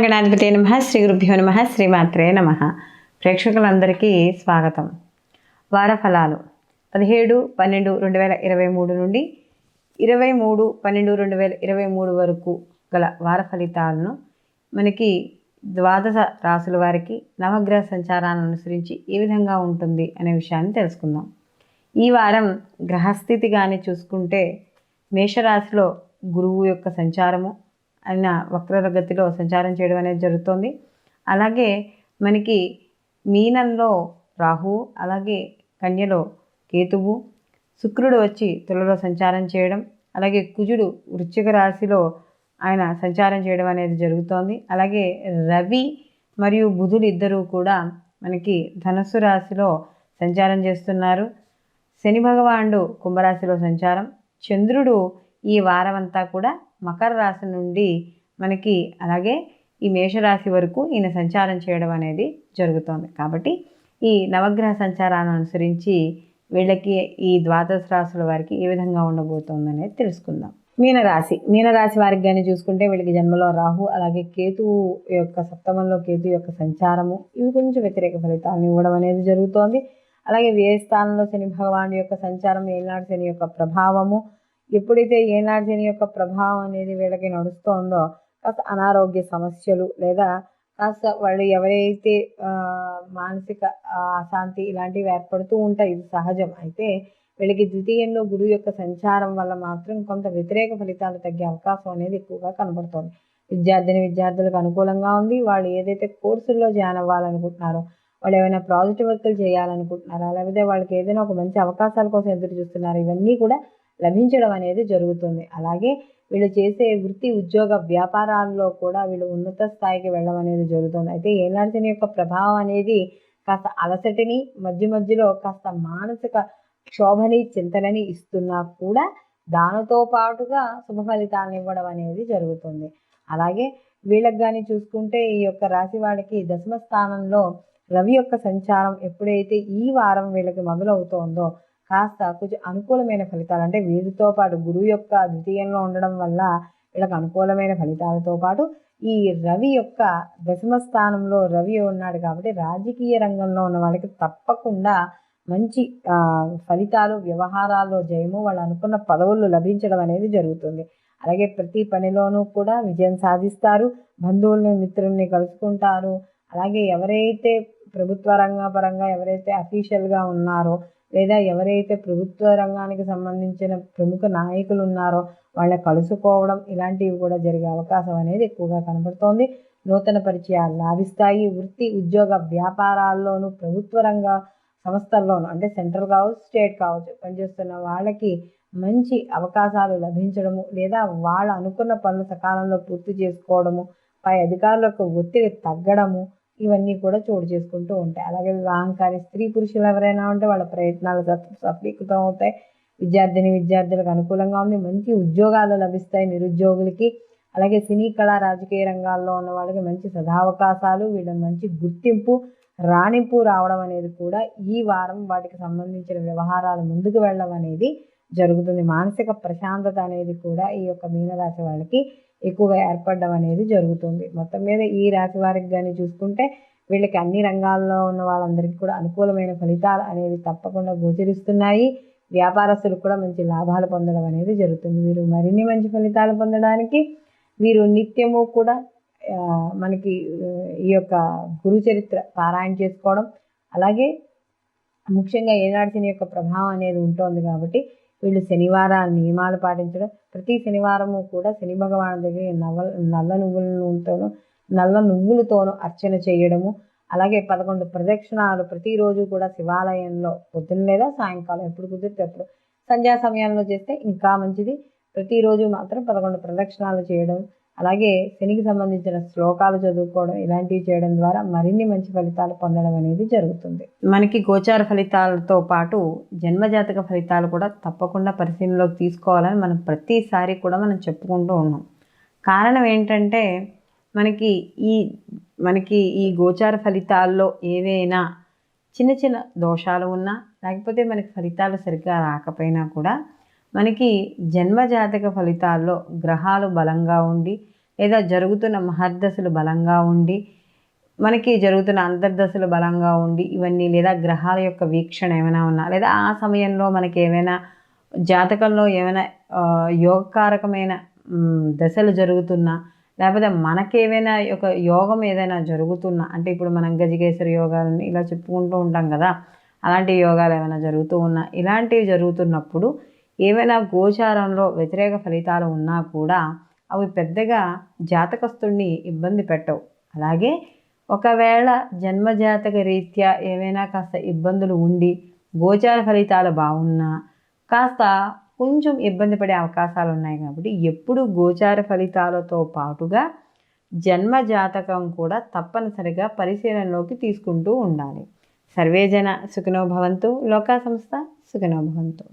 మహాగణాధిపతే నమః. శ్రీ గురుభ్యో నమః. శ్రీమాత్రే నమః. ప్రేక్షకులందరికీ స్వాగతం. వార ఫలాలు 17/12/2023 నుండి 23/12/2023 వరకు గల వార ఫలితాలను మనకి ద్వాదశ రాశుల వారికి నవగ్రహ సంచారాలను అనుసరించి ఏ విధంగా ఉంటుంది అనే విషయాన్ని తెలుసుకుందాం. ఈ వారం గ్రహస్థితి కానీ చూసుకుంటే మేషరాశిలో గురువు యొక్క సంచారము ఆయన వక్రగతిలో సంచారం చేయడం అనేది జరుగుతుంది. అలాగే మనకి మీనంలో రాహువు, అలాగే కన్యలో కేతువు, శుక్రుడు వచ్చి తులలో సంచారం చేయడం, అలాగే కుజుడు వృశ్చిక రాశిలో ఆయన సంచారం చేయడం అనేది జరుగుతోంది. అలాగే రవి మరియు బుధులు ఇద్దరూ కూడా మనకి ధనుస్సు రాశిలో సంచారం చేస్తున్నారు. శని భగవానుడు కుంభరాశిలో సంచారం, చంద్రుడు ఈ వారం అంతా కూడా మకర రాశి నుండి మనకి అలాగే ఈ మేషరాశి వరకు ఈయన సంచారం చేయడం అనేది జరుగుతోంది. కాబట్టి ఈ నవగ్రహ సంచారాన్ని అనుసరించి వీళ్ళకి ఈ ద్వాదశ రాశుల వారికి ఏ విధంగా ఉండబోతోంది అనేది తెలుసుకుందాం. మీనరాశి వారికి కానీ చూసుకుంటే వీళ్ళకి జన్మలో రాహు, అలాగే కేతువు యొక్క సప్తమంలో కేతు యొక్క సంచారము ఇవి కొంచెం వ్యతిరేక ఫలితాలను ఇవ్వడం అనేది జరుగుతోంది. అలాగే వ్యయ స్థానంలో శని భగవానుడి యొక్క సంచారం, ఏనాడు శని యొక్క ప్రభావము, ఎప్పుడైతే ఏనాడు శని యొక్క ప్రభావం అనేది వీళ్ళకి నడుస్తోందో కాస్త అనారోగ్య సమస్యలు లేదా కాస్త వాళ్ళు ఎవరైతే మానసిక అశాంతి ఇలాంటివి ఏర్పడుతూ ఉంటాయి, ఇది సహజం. అయితే వీళ్ళకి ద్వితీయంలో గురువు యొక్క సంచారం వల్ల మాత్రం కొంత వ్యతిరేక ఫలితాలు తగ్గే అవకాశం అనేది ఎక్కువగా కనబడుతోంది. విద్యార్థులకు అనుకూలంగా ఉంది. వాళ్ళు ఏదైతే కోర్సుల్లో జాయిన్ అవ్వాలనుకుంటున్నారో, వాళ్ళు ఏమైనా ప్రాజెక్ట్ వర్కులు చేయాలనుకుంటున్నారా, లేకపోతే వాళ్ళకి ఏదైనా ఒక మంచి అవకాశాల కోసం ఎదురు చూస్తున్నారు, ఇవన్నీ కూడా లభించడం అనేది జరుగుతుంది. అలాగే వీళ్ళు చేసే వృత్తి ఉద్యోగ వ్యాపారాల్లో కూడా వీళ్ళు ఉన్నత స్థాయికి వెళ్ళడం అనేది జరుగుతుంది. అయితే ఏనాడు శని యొక్క ప్రభావం అనేది కాస్త అలసటిని, మధ్యలో కాస్త మానసిక క్షోభని, చింతనని ఇస్తున్నా కూడా దానితో పాటుగా శుభ ఫలితాలను ఇవ్వడం అనేది జరుగుతుంది. అలాగే వీళ్ళకి కానీ చూసుకుంటే ఈ యొక్క రాశి వాళ్ళకి దశమ స్థానంలో రవి యొక్క సంచారం ఎప్పుడైతే ఈ వారం వీళ్ళకి మొదలవుతోందో కాస్త కొంచెం అనుకూలమైన ఫలితాలు, అంటే వీరితో పాటు గురువు యొక్క ద్వితీయంలో ఉండడం వల్ల వీళ్ళకి అనుకూలమైన ఫలితాలతో పాటు ఈ రవి యొక్క దశమ స్థానంలో రవి ఉన్నాడు కాబట్టి రాజకీయ రంగంలో ఉన్న వాళ్ళకి తప్పకుండా మంచి ఫలితాలు, వ్యవహారాల్లో జయము, వాళ్ళు అనుకున్న పదవులు లభించడం అనేది జరుగుతుంది. అలాగే ప్రతి పనిలోనూ కూడా విజయం సాధిస్తారు. బంధువుల్ని, మిత్రుల్ని కలుసుకుంటారు. అలాగే ఎవరైతే ప్రభుత్వ రంగపరంగా ఎవరైతే అఫీషియల్గా ఉన్నారో లేదా ఎవరైతే ప్రభుత్వ రంగానికి సంబంధించిన ప్రముఖ నాయకులు ఉన్నారో వాళ్ళని కలుసుకోవడం ఇలాంటివి కూడా జరిగే అవకాశం అనేది ఎక్కువగా కనబడుతోంది. నూతన పరిచయాలు లాభిస్తాయి. వృత్తి ఉద్యోగ వ్యాపారాల్లోనూ ప్రభుత్వ రంగ సంస్థల్లోనూ, అంటే సెంట్రల్ కావచ్చు, స్టేట్ కావచ్చు, పనిచేస్తున్న వాళ్ళకి మంచి అవకాశాలు లభించడము లేదా వాళ్ళు అనుకున్న పనులు సకాలంలో పూర్తి చేసుకోవడము, పై అధికారులకు ఒత్తిడి తగ్గడము ఇవన్నీ కూడా చోటు చేసుకుంటూ ఉంటాయి. అలాగే వివాహం కాని స్త్రీ పురుషులు ఎవరైనా ఉంటే వాళ్ళ ప్రయత్నాలు సఫలీకృతం అవుతాయి. విద్యార్థులకు అనుకూలంగా ఉంది. మంచి ఉద్యోగాలు లభిస్తాయి నిరుద్యోగులకి. అలాగే సినీ కళా రాజకీయ రంగాల్లో ఉన్న వాళ్ళకి మంచి సదావకాశాలు, వీళ్ళ మంచి గుర్తింపు, రాణింపు రావడం అనేది కూడా ఈ వారం వాటికి సంబంధించిన వ్యవహారాలు ముందుకు వెళ్ళడం అనేది జరుగుతుంది. మానసిక ప్రశాంతత అనేది కూడా ఈ యొక్క మీనరాశి వాళ్ళకి ఎక్కువగా ఏర్పడడం అనేది జరుగుతుంది. మొత్తం మీద ఈ రాశి వారికి కానీ చూసుకుంటే వీళ్ళకి అన్ని రంగాల్లో ఉన్న వాళ్ళందరికీ కూడా అనుకూలమైన ఫలితాలు అనేవి తప్పకుండా గోచరిస్తున్నాయి. వ్యాపారస్తులకు కూడా మంచి లాభాలు పొందడం అనేది జరుగుతుంది. వీరు మరిన్ని మంచి ఫలితాలు పొందడానికి వీరు నిత్యము కూడా మనకి ఈ యొక్క గురు చరిత్ర పారాయణ చేసుకోవడం, అలాగే ముఖ్యంగా ఏనాడు శని యొక్క ప్రభావం అనేది ఉంటుంది కాబట్టి వీళ్ళు శనివారాలు నియమాలు పాటించడం, ప్రతి శనివారము కూడా శని భగవాను దగ్గర నల్ల నువ్వులతోనూ అర్చన చేయడము, అలాగే 11 ప్రదక్షిణాలు ప్రతిరోజు కూడా శివాలయంలో పొద్దున్న లేదా సాయంకాలం ఎప్పుడు కుదిరితే అప్పుడు సంధ్యా సమయంలో చేస్తే ఇంకా మంచిది. ప్రతిరోజు మాత్రం 11 ప్రదక్షిణాలు చేయడం, అలాగే శనికి సంబంధించిన శ్లోకాలు చదువుకోవడం ఇలాంటివి చేయడం ద్వారా మరిన్ని మంచి ఫలితాలు పొందడం అనేది జరుగుతుంది. మనకి గోచార ఫలితాలతో పాటు జన్మజాతక ఫలితాలు కూడా తప్పకుండా పరిశీలనలోకి తీసుకోవాలని మనం ప్రతిసారి కూడా మనం చెప్పుకుంటూ ఉన్నాం. కారణం ఏంటంటే మనకి ఈ గోచార ఫలితాల్లో ఏవైనా చిన్న దోషాలు ఉన్నా, లేకపోతే మనకి ఫలితాలు సరిగ్గా రాకపోయినా కూడా మనకి జన్మజాతక ఫలితాల్లో గ్రహాలు బలంగా ఉండి లేదా జరుగుతున్న మహర్దశలు బలంగా ఉండి, మనకి జరుగుతున్న అంతర్దశలు బలంగా ఉండి ఇవన్నీ, లేదా గ్రహాల యొక్క వీక్షణ ఏమైనా ఉన్నా, లేదా ఆ సమయంలో మనకి ఏమైనా జాతకంలో ఏమైనా యోగకారకమైన దశలు జరుగుతున్నా, లేకపోతే మనకేమైనా ఒక యోగం ఏదైనా జరుగుతున్నా, అంటే ఇప్పుడు మనం గజకేసరి యోగాలని ఇలా చెప్పుకుంటూ ఉంటాం కదా, అలాంటి యోగాలు ఏమైనా జరుగుతూ ఉన్నా, ఇలాంటివి జరుగుతున్నప్పుడు ఏమైనా గోచారంలో వ్యతిరేక ఫలితాలు ఉన్నా కూడా అవి పెద్దగా జాతకస్తుడిని ఇబ్బంది పెట్టవు. అలాగే ఒకవేళ జన్మజాతక రీత్యా ఏమైనా కాస్త ఇబ్బందులు ఉండి గోచార ఫలితాలు బాగున్నా కాస్త కొంచెం ఇబ్బంది పడే అవకాశాలు ఉన్నాయి. కాబట్టి ఎప్పుడు గోచార ఫలితాలతో పాటుగా జన్మజాతకం కూడా తప్పనిసరిగా పరిశీలనలోకి తీసుకుంటూ ఉండాలి. సర్వేజన సుఖినో భవంతు. లోకా సంస్థ సుఖినో భవంతు.